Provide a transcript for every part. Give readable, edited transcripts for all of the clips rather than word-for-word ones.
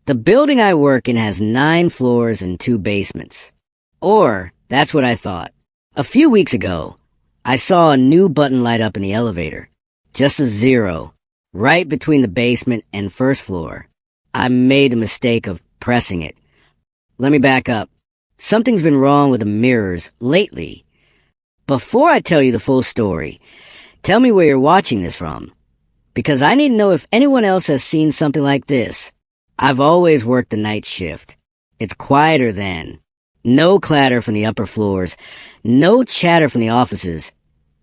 The building I work in has 9 floors and 2 basements. Or, that's what I thought. A few weeks ago, I saw a new button light up in the elevator. Just a 0, right between the basement and first floor. I made the mistake of pressing it. Let me back up. Something's been wrong with the mirrors lately. Before I tell you the full story, tell me where you're watching this from. Because I need to know if anyone else has seen something like this. I've always worked the night shift. It's quieter then. No clatter from the upper floors. No chatter from the offices.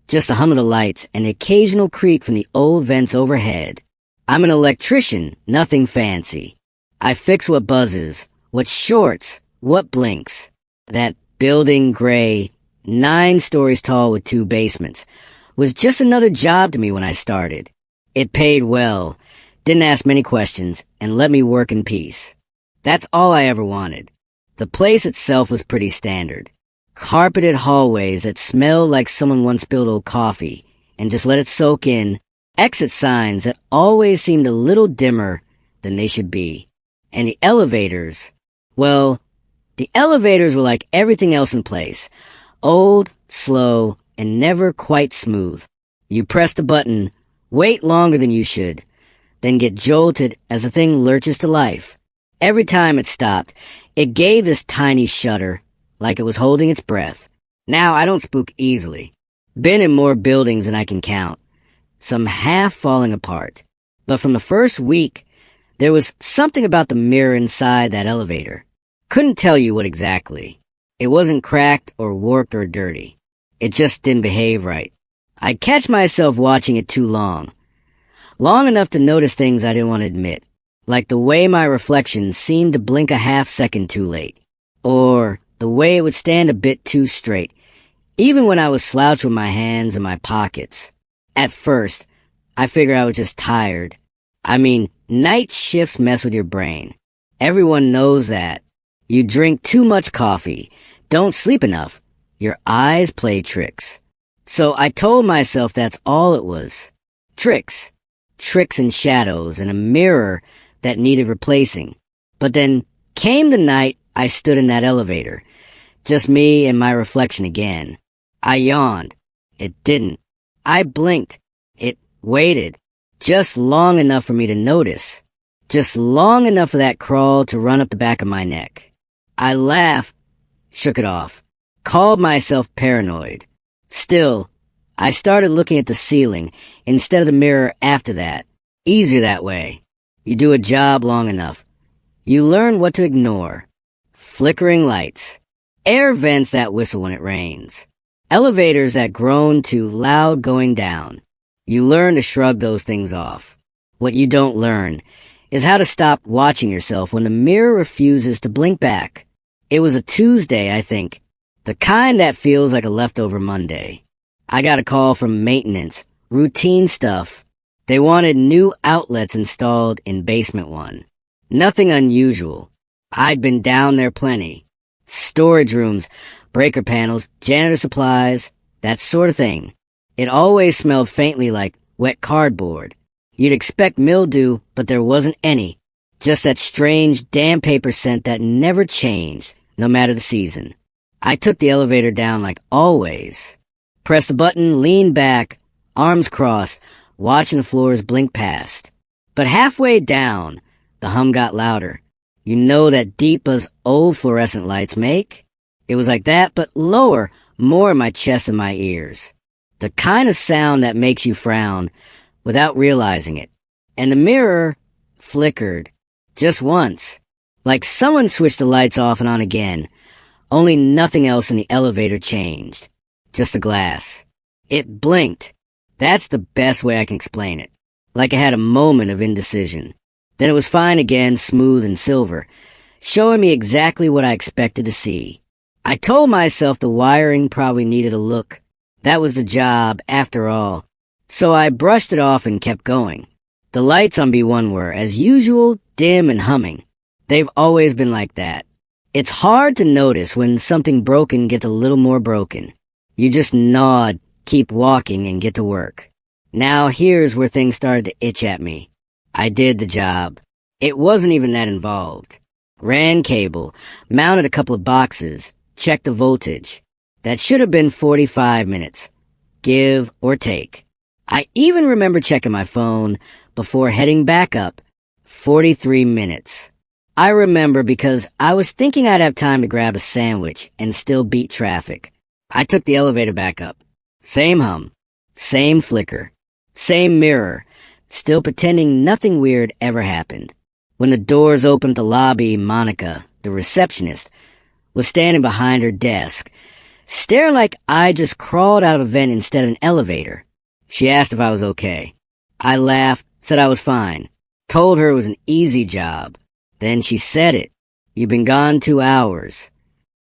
Just the hum of the lights and the occasional creak from the old vents overhead. I'm an electrician, nothing fancy. I fix what buzzes, what shorts, what blinks. That building, gray, 9 stories tall with 2 basements, was just another job to me when I started. It paid well, didn't ask many questions, and let me work in peace. That's all I ever wanted. The place itself was pretty standard. Carpeted hallways that smelled like someone once spilled old coffee, and just let it soak in. Exit signs that always seemed a little dimmer than they should be. And the elevators, well, the elevators were like everything else in place. Old, slow, and never quite smooth. You press the button, wait longer than you should, then get jolted as the thing lurches to life. Every time it stopped, it gave this tiny shudder, like it was holding its breath. Now, I don't spook easily. Been in more buildings than I can count. Some half falling apart. But from the first week, there was something about the mirror inside that elevator. Couldn't tell you what exactly. It wasn't cracked or warped or dirty. It just didn't behave right. I'd catch myself watching it too long. Long enough to notice things I didn't want to admit. Like the way my reflection seemed to blink a half-second too late. Or the way it would stand a bit too straight, even when I was slouched with my hands in my pockets. At first, I figured I was just tired. I mean, night shifts mess with your brain. Everyone knows that. You drink too much coffee, don't sleep enough. Your eyes play tricks. So I told myself that's all it was. Tricks. Tricks and shadows and a mirror that needed replacing. But then came the night I stood in that elevator. Just me and my reflection again. I yawned. It didn't. I blinked. It waited. Just long enough for me to notice. Just long enough for that crawl to run up the back of my neck. I laughed, shook it off, called myself paranoid. Still, I started looking at the ceiling instead of the mirror after that. Easier that way. You do a job long enough. You learn what to ignore. Flickering lights. Air vents that whistle when it rains. Elevators that groan to loud going down. You learn to shrug those things off. What you don't learn is how to stop watching yourself when the mirror refuses to blink back. It was a Tuesday, I think. The kind that feels like a leftover Monday. I got a call from maintenance. Routine stuff. They wanted new outlets installed in basement 1. Nothing unusual. I'd been down there plenty. Storage rooms, breaker panels, janitor supplies, that sort of thing. It always smelled faintly like wet cardboard. You'd expect mildew, but there wasn't any. Just that strange damn paper scent that never changed, no matter the season. I took the elevator down like always. Pressed the button, leaned back, arms crossed, watching the floors blink past. But halfway down, the hum got louder. You know that deep buzz old fluorescent lights make? It was like that, but lower, more in my chest and my ears. The kind of sound that makes you frown without realizing it. And the mirror flickered. Just once. Like someone switched the lights off and on again. Only nothing else in the elevator changed. Just the glass. It blinked. That's the best way I can explain it. Like I had a moment of indecision. Then it was fine again, smooth and silver, showing me exactly what I expected to see. I told myself the wiring probably needed a look. That was the job, after all. So I brushed it off and kept going. The lights on B1 were, as usual, dim and humming. They've always been like that. It's hard to notice when something broken gets a little more broken. You just nod, keep walking, and get to work. Now here's where things started to itch at me. I did the job. It wasn't even that involved. Ran cable, mounted a couple of boxes, checked the voltage. That should have been 45 minutes. Give or take. I even remember checking my phone before heading back up. 43 minutes. I remember because I was thinking I'd have time to grab a sandwich and still beat traffic. I took the elevator back up. Same hum. Same flicker. Same mirror. Still pretending nothing weird ever happened. When the doors opened to the lobby, Monica, the receptionist, was standing behind her desk, staring like I just crawled out of a vent instead of an elevator. She asked if I was okay. I laughed, said I was fine, told her it was an easy job. Then she said it. You've been gone 2 hours.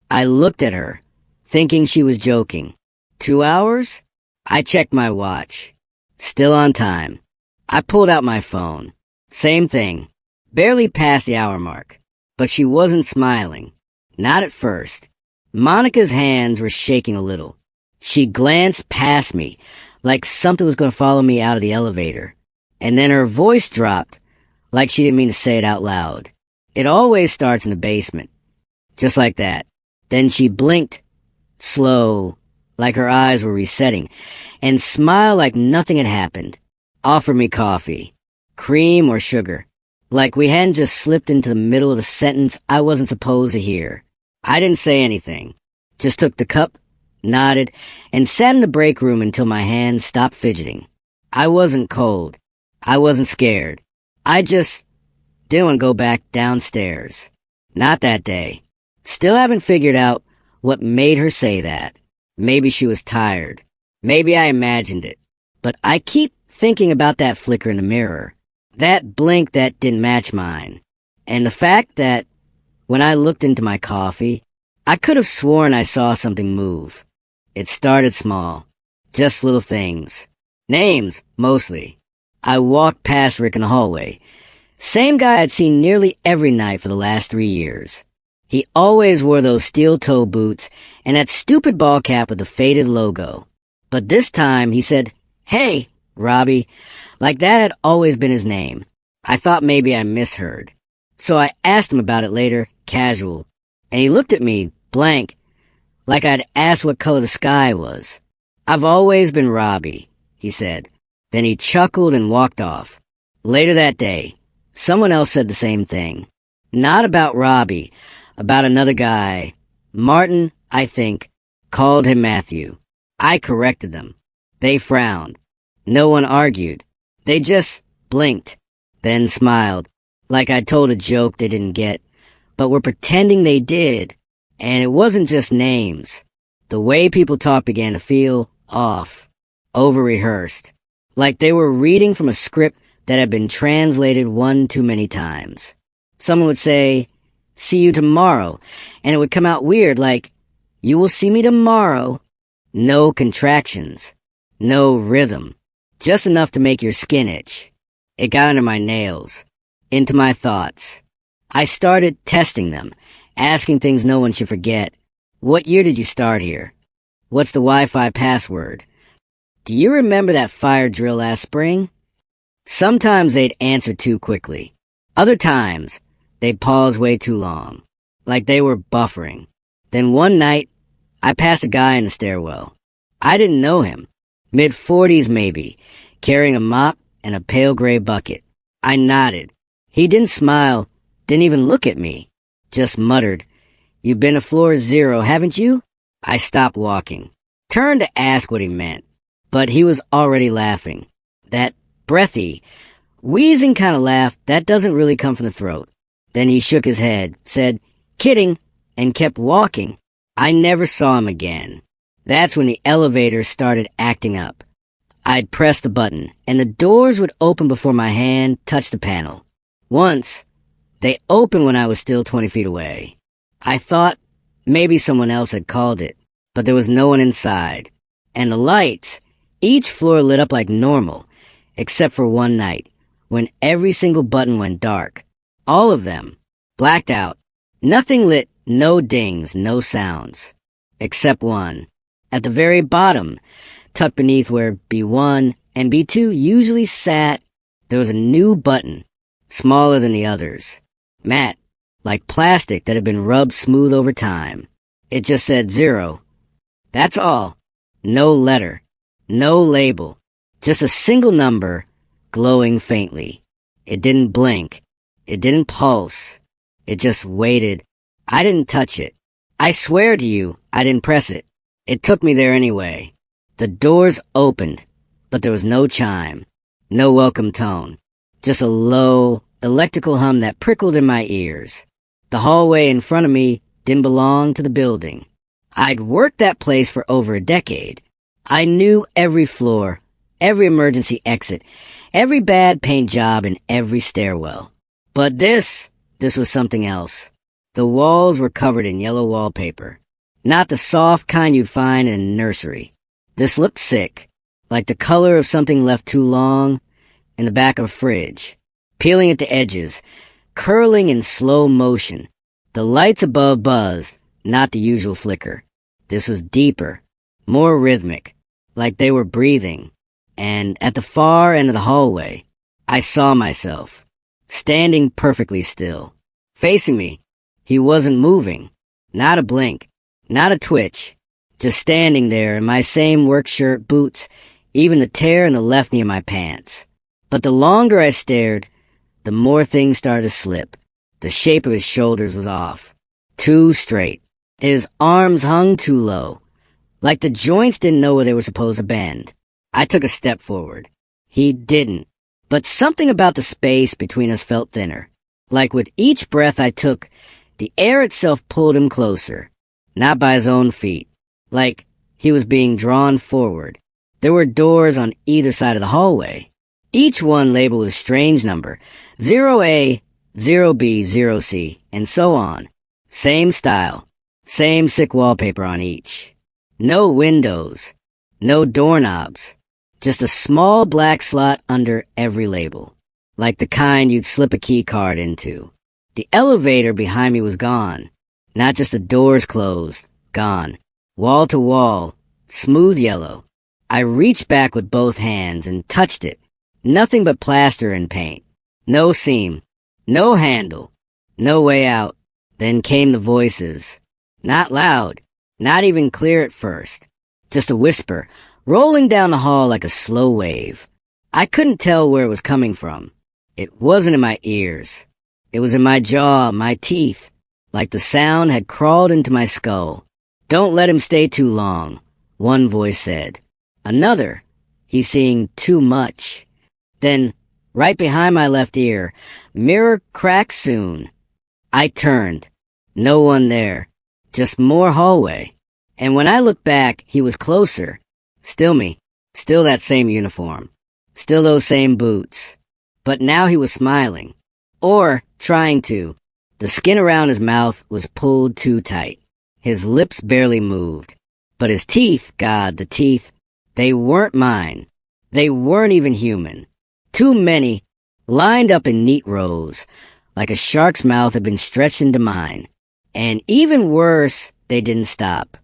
I looked at her, thinking she was joking. 2 hours? I checked my watch. Still on time. I pulled out my phone. Same thing. Barely past the hour mark. But she wasn't smiling. Not at first. Monica's hands were shaking a little. She glanced past me, like something was going to follow me out of the elevator. And then her voice dropped, like she didn't mean to say it out loud. It always starts in the basement. Just like that. Then she blinked, slow, like her eyes were resetting, and smiled like nothing had happened. Offered me coffee. Cream or sugar. Like we hadn't just slipped into the middle of a sentence I wasn't supposed to hear. I didn't say anything. Just took the cup, nodded, and sat in the break room until my hands stopped fidgeting. I wasn't cold. I wasn't scared. I just didn't want to go back downstairs. Not that day. Still haven't figured out what made her say that. Maybe she was tired. Maybe I imagined it. But I keep thinking about that flicker in the mirror. That blink that didn't match mine. And the fact that when I looked into my coffee, I could have sworn I saw something move. It started small. Just little things. Names, mostly. I walked past Rick in the hallway. Same guy I'd seen nearly every night for the last 3 years. He always wore those steel-toe boots and that stupid ball cap with the faded logo. But this time he said, "Hey, Robbie," like that had always been his name. I thought maybe I misheard. So I asked him about it later, casual. And he looked at me, blank, like I'd asked what color the sky was. "I've always been Robbie," he said. Then he chuckled and walked off. Later that day, someone else said the same thing. Not about Robbie, about another guy. Martin, I think, called him Matthew. I corrected them. They frowned. No one argued. They just blinked, then smiled, like I'd told a joke they didn't get, but were pretending they did. And it wasn't just names. The way people talked began to feel off, over-rehearsed, like they were reading from a script that had been translated one too many times. Someone would say, "See you tomorrow," and it would come out weird, like, "You will see me tomorrow." No contractions. No rhythm. Just enough to make your skin itch. It got under my nails. Into my thoughts. I started testing them, asking things no one should forget. What year did you start here? What's the Wi-Fi password? Do you remember that fire drill last spring? Sometimes they'd answer too quickly. Other times, they'd pause way too long, like they were buffering. Then one night, I passed a guy in the stairwell. I didn't know him. Mid-40s maybe, carrying a mop and a pale gray bucket. I nodded. He didn't smile, didn't even look at me. Just muttered, "You've been to floor 0, haven't you?" I stopped walking. Turned to ask what he meant, but he was already laughing. That breathy, wheezing kind of laugh that doesn't really come from the throat. Then he shook his head, said, "Kidding," and kept walking. I never saw him again. That's when the elevator started acting up. I'd press the button, and the doors would open before my hand touched the panel. Once, they opened when I was still 20 feet away. I thought maybe someone else had called it, but there was no one inside. And the lights, each floor lit up like normal, except for one night, when every single button went dark. All of them. Blacked out. Nothing lit, no dings, no sounds. Except one. At the very bottom, tucked beneath where B1 and B2 usually sat, there was a new button. smaller than the others. Matte, like plastic that had been rubbed smooth over time. It just said 0. That's all. No letter. No label. Just a single number, glowing faintly. It didn't blink. It didn't pulse. It just waited. I didn't touch it. I swear to you, I didn't press it. It took me there anyway. The doors opened, but there was no chime. No welcome tone. Just a low, electrical hum that prickled in my ears. The hallway in front of me didn't belong to the building. I'd worked that place for over a decade. I knew every floor, every emergency exit, every bad paint job, and every stairwell. But this was something else. The walls were covered in yellow wallpaper. Not the soft kind you'd find in a nursery. This looked sick, like the color of something left too long in the back of a fridge. Peeling at the edges, curling in slow motion. The lights above buzzed, not the usual flicker. This was deeper, more rhythmic, like they were breathing. And at the far end of the hallway, I saw myself, standing perfectly still. Facing me, he wasn't moving. Not a blink, not a twitch. Just standing there in my same work shirt, boots, even the tear in the left knee of my pants. But the longer I stared, the more things started to slip. The shape of his shoulders was off. Too straight. His arms hung too low. Like the joints didn't know where they were supposed to bend. I took a step forward. He didn't. But something about the space between us felt thinner. Like with each breath I took, the air itself pulled him closer. Not by his own feet. Like he was being drawn forward. There were doors on either side of the hallway. Each one labeled with a strange number. 0A, 0B, 0C, and so on. Same style. Same sick wallpaper on each. No windows. No doorknobs. Just a small black slot under every label. Like the kind you'd slip a key card into. The elevator behind me was gone. Not just the doors closed. Gone. Wall to wall. Smooth yellow. I reached back with both hands and touched it. Nothing but plaster and paint. No seam. No handle. No way out. Then came the voices. Not loud. Not even clear at first. Just a whisper, rolling down the hall like a slow wave. I couldn't tell where it was coming from. It wasn't in my ears. It was in my jaw, my teeth. Like the sound had crawled into my skull. Don't let him stay too long, one voice said. Another, he's seeing too much. Then, right behind my left ear, mirror crack soon. I turned. No one there. Just more hallway. And when I looked back, he was closer. Still me. Still that same uniform. Still those same boots. But now he was smiling. Or trying to. The skin around his mouth was pulled too tight. His lips barely moved. But his teeth, God, the teeth, they weren't mine. They weren't even human. Too many, lined up in neat rows, like a shark's mouth had been stretched into mine. And even worse, they didn't stop.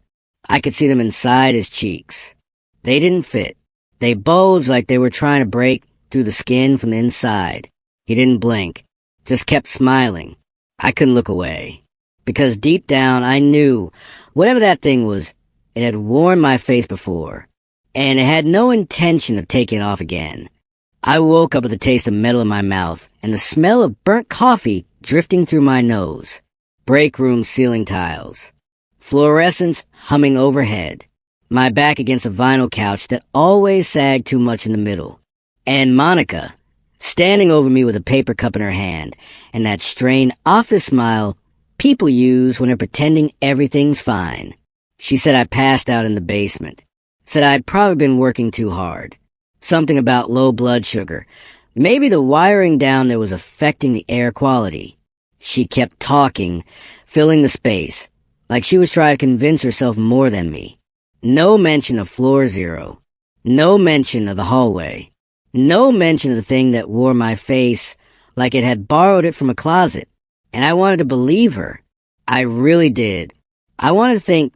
I could see them inside his cheeks. They didn't fit. They bulged like they were trying to break through the skin from the inside. He didn't blink, just kept smiling. I couldn't look away. Because deep down I knew, whatever that thing was, it had worn my face before. And it had no intention of taking it off again. I woke up with the taste of metal in my mouth and the smell of burnt coffee drifting through my nose. Break room ceiling tiles. Fluorescence humming overhead. My back against a vinyl couch that always sagged too much in the middle. And Monica, standing over me with a paper cup in her hand, and that strained office smile people use when they're pretending everything's fine. She said I passed out in the basement. Said I'd probably been working too hard. Something about low blood sugar. Maybe the wiring down there was affecting the air quality. She kept talking, filling the space, like she was trying to convince herself more than me. No mention of floor 0. No mention of the hallway. No mention of the thing that wore my face like it had borrowed it from a closet. And I wanted to believe her. I really did. I wanted to think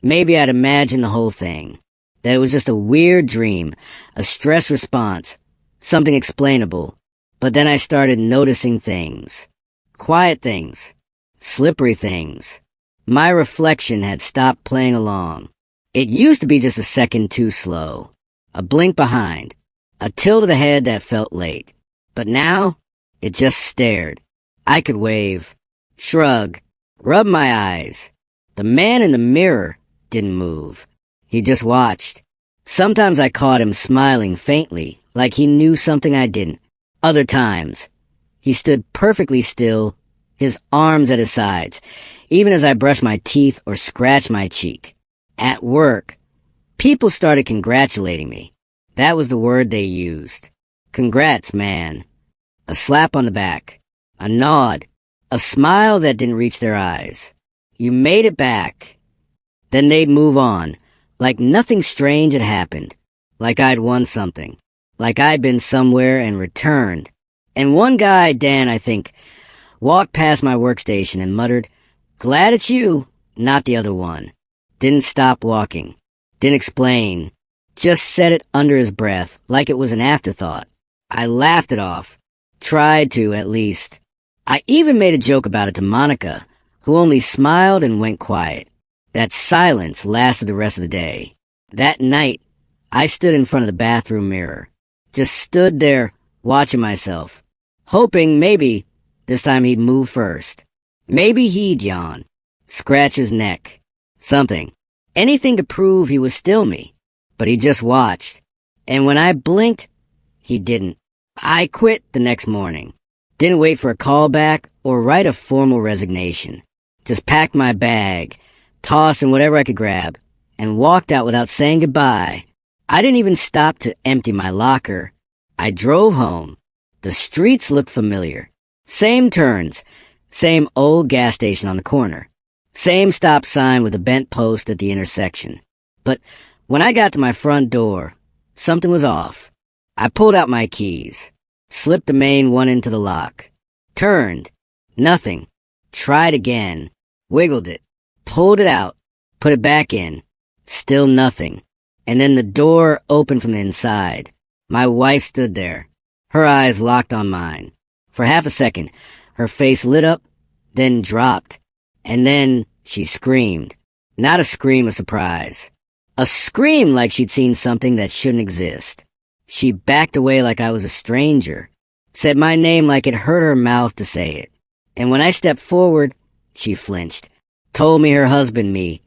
maybe I'd imagined the whole thing. That it was just a weird dream, a stress response, something explainable. But then I started noticing things. Quiet things. Slippery things. My reflection had stopped playing along. It used to be just a second too slow. A blink behind. A tilt of the head that felt late. But now, it just stared. I could wave, shrug, rub my eyes. The man in the mirror didn't move. He just watched. Sometimes I caught him smiling faintly, like he knew something I didn't. Other times, he stood perfectly still, his arms at his sides, even as I brushed my teeth or scratched my cheek. At work, people started congratulating me. That was the word they used. Congrats, man. A slap on the back. A nod. A smile that didn't reach their eyes. You made it back. Then they'd move on, like nothing strange had happened. Like I'd won something. Like I'd been somewhere and returned. And one guy, Dan, I think, walked past my workstation and muttered, "Glad it's you," not the other one. Didn't stop walking. Didn't explain. Just said it under his breath, like it was an afterthought. I laughed it off. Tried to, at least. I even made a joke about it to Monica, who only smiled and went quiet. That silence lasted the rest of the day. That night, I stood in front of the bathroom mirror. Just stood there, watching myself. Hoping, maybe, this time he'd move first. Maybe he'd yawn. Scratch his neck. Something. Anything to prove he was still me. But he just watched. And when I blinked, he didn't. I quit the next morning. Didn't wait for a call back or write a formal resignation. Just packed my bag, tossed in whatever I could grab, and walked out without saying goodbye. I didn't even stop to empty my locker. I drove home. The streets looked familiar. Same turns, same old gas station on the corner. Same stop sign with a bent post at the intersection. But when I got to my front door, something was off. I pulled out my keys, slipped the main one into the lock, turned, nothing, tried again, wiggled it, pulled it out, put it back in, still nothing. And then the door opened from the inside. My wife stood there, her eyes locked on mine. For half a second, her face lit up, then dropped, and then she screamed. Not a scream of surprise. A scream like she'd seen something that shouldn't exist. She backed away like I was a stranger, said my name like it hurt her mouth to say it. And when I stepped forward, she flinched, told me her husband, me,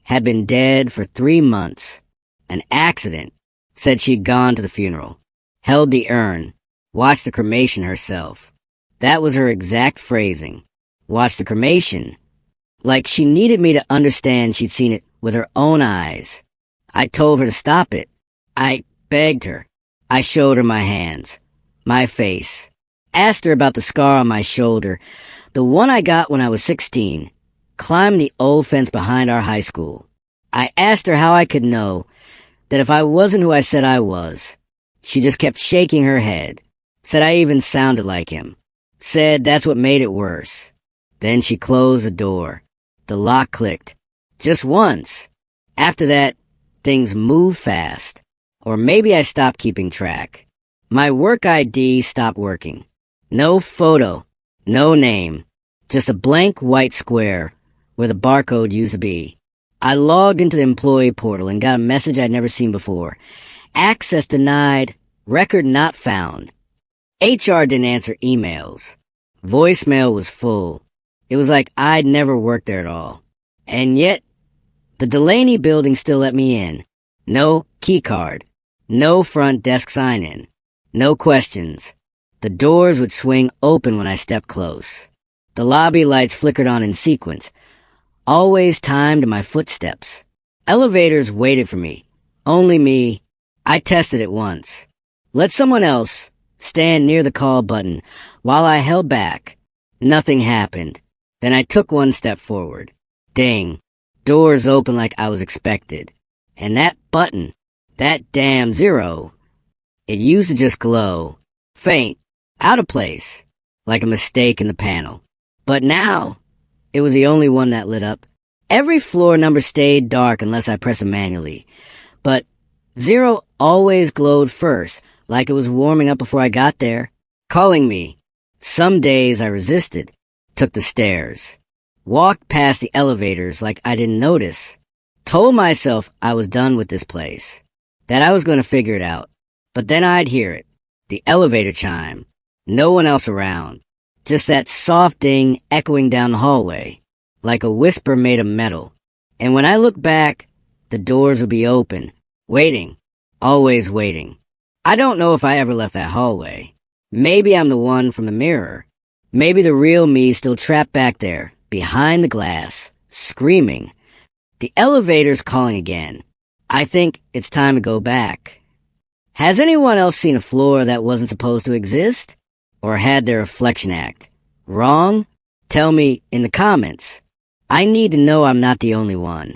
had been dead for 3 months. An accident. Said she'd gone to the funeral, held the urn, watched the cremation herself. That was her exact phrasing. Watched the cremation. Like she needed me to understand she'd seen it with her own eyes. I told her to stop it. I begged her. I showed her my hands, my face. Asked her about the scar on my shoulder, the one I got when I was 16. Climbed the old fence behind our high school. I asked her how I could know that if I wasn't who I said I was. She just kept shaking her head. Said I even sounded like him. Said that's what made it worse. Then she closed the door. The lock clicked. Just once. After that, things moved fast. Or maybe I stopped keeping track. My work ID stopped working. No photo. No name. Just a blank white square where the barcode used to be. I logged into the employee portal and got a message I'd never seen before. Access denied. Record not found. HR didn't answer emails. Voicemail was full. It was like I'd never worked there at all. And yet, the Delaney building still let me in. No key card. No front desk sign-in. No questions. The doors would swing open when I stepped close. The lobby lights flickered on in sequence, always timed to my footsteps. Elevators waited for me. Only me. I tested it once. Let someone else stand near the call button while I held back. Nothing happened. Then I took one step forward. Ding. Doors open like I was expected. And that button, that damn 0, it used to just glow. Faint. Out of place. Like a mistake in the panel. But now, it was the only one that lit up. Every floor number stayed dark unless I pressed it manually. But 0 always glowed first, like it was warming up before I got there. calling me. Some days I resisted, took the stairs, walked past the elevators like I didn't notice, told myself I was done with this place, that I was going to figure it out. But then I'd hear it, the elevator chime, no one else around, just that soft ding echoing down the hallway, like a whisper made of metal. And when I look back, the doors would be open, waiting, always waiting. I don't know if I ever left that hallway. Maybe I'm the one from the mirror. Maybe the real me still trapped back there, behind the glass, screaming. The elevator's calling again. I think it's time to go back. Has anyone else seen a floor that wasn't supposed to exist? Or had their reflection act wrong? Tell me in the comments. I need to know I'm not the only one.